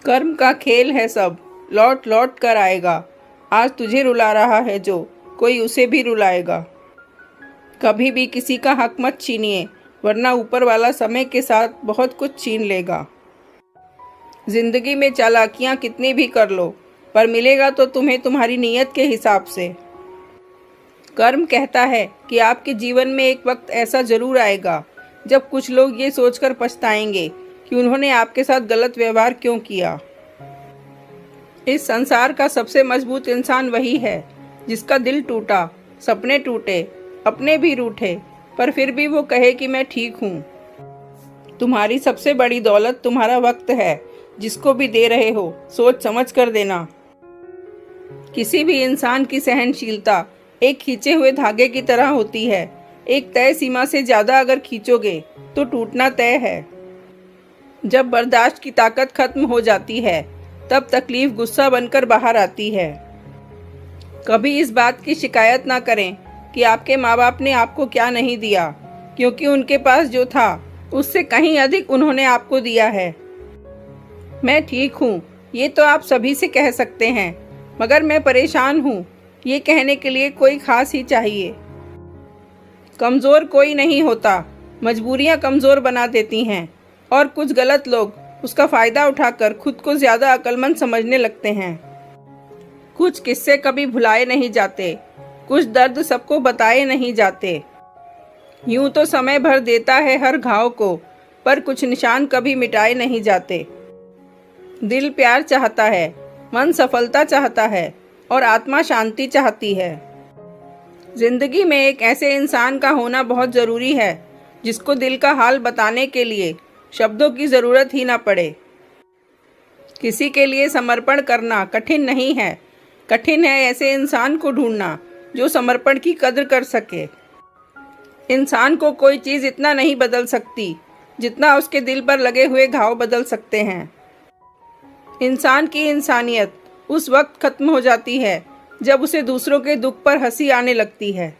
कर्म का खेल है सब, लौट लौट कर आएगा। आज तुझे रुला रहा है जो, कोई उसे भी रुलाएगा। कभी भी किसी का हक मत छीनिए, वरना ऊपर वाला समय के साथ बहुत कुछ छीन लेगा। जिंदगी में चालाकियां कितनी भी कर लो, पर मिलेगा तो तुम्हें तुम्हारी नीयत के हिसाब से। कर्म कहता है कि आपके जीवन में एक वक्त ऐसा जरूर आएगा जब कुछ लोग ये सोचकर पछताएंगे कि उन्होंने आपके साथ गलत व्यवहार क्यों किया। इस संसार का सबसे मजबूत इंसान वही है जिसका दिल टूटा, सपने टूटे, अपने भी रूठे, पर फिर भी वो कहे कि मैं ठीक हूँ। तुम्हारी सबसे बड़ी दौलत तुम्हारा वक्त है, जिसको भी दे रहे हो सोच समझ कर देना। किसी भी इंसान की सहनशीलता एक खींचे हुए धागे की तरह होती है। एक तय सीमा से ज्यादा अगर खींचोगे तो टूटना तय है। जब बर्दाश्त की ताकत खत्म हो जाती है, तब तकलीफ गुस्सा बनकर बाहर आती है। कभी इस बात की शिकायत ना करें कि आपके माँ बाप ने आपको क्या नहीं दिया, क्योंकि उनके पास जो था उससे कहीं अधिक उन्होंने आपको दिया है। मैं ठीक हूँ ये तो आप सभी से कह सकते हैं, मगर मैं परेशान हूँ ये कहने के लिए कोई खास ही चाहिए। कमज़ोर कोई नहीं होता, मजबूरियाँ कमज़ोर बना देती हैं, और कुछ गलत लोग उसका फ़ायदा उठाकर खुद को ज़्यादा अक्लमंद समझने लगते हैं। कुछ किस्से कभी भुलाए नहीं जाते, कुछ दर्द सबको बताए नहीं जाते। यूं तो समय भर देता है हर घाव को, पर कुछ निशान कभी मिटाए नहीं जाते। दिल प्यार चाहता है, मन सफलता चाहता है, और आत्मा शांति चाहती है। जिंदगी में एक ऐसे इंसान का होना बहुत ज़रूरी है जिसको दिल का हाल बताने के लिए शब्दों की ज़रूरत ही ना पड़े। किसी के लिए समर्पण करना कठिन नहीं है, कठिन है ऐसे इंसान को ढूंढना जो समर्पण की कद्र कर सके। इंसान को कोई चीज़ इतना नहीं बदल सकती जितना उसके दिल पर लगे हुए घाव बदल सकते हैं। इंसान की इंसानियत उस वक्त खत्म हो जाती है जब उसे दूसरों के दुख पर हंसी आने लगती है।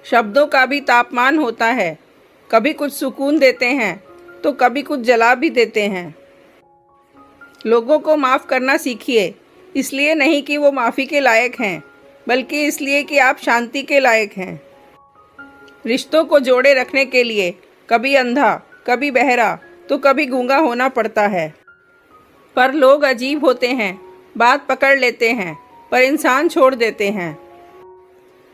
शब्दों का भी तापमान होता है, कभी कुछ सुकून देते हैं तो कभी कुछ जला भी देते हैं। लोगों को माफ़ करना सीखिए, इसलिए नहीं कि वो माफ़ी के लायक हैं, बल्कि इसलिए कि आप शांति के लायक हैं। रिश्तों को जोड़े रखने के लिए कभी अंधा, कभी बहरा, तो कभी गूंगा होना पड़ता है। पर लोग अजीब होते हैं, बात पकड़ लेते हैं पर इंसान छोड़ देते हैं।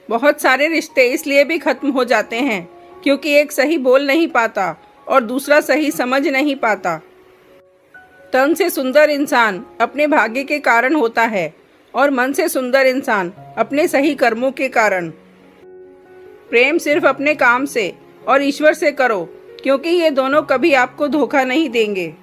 बहुत सारे रिश्ते इसलिए भी खत्म हो जाते हैं क्योंकि एक सही बोल नहीं पाता और दूसरा सही समझ नहीं पाता। तन से सुंदर इंसान अपने भाग्य के कारण होता है, और मन से सुंदर इंसान अपने सही कर्मों के कारण। प्रेम सिर्फ अपने काम से और ईश्वर से करो, क्योंकि ये दोनों कभी आपको धोखा नहीं देंगे।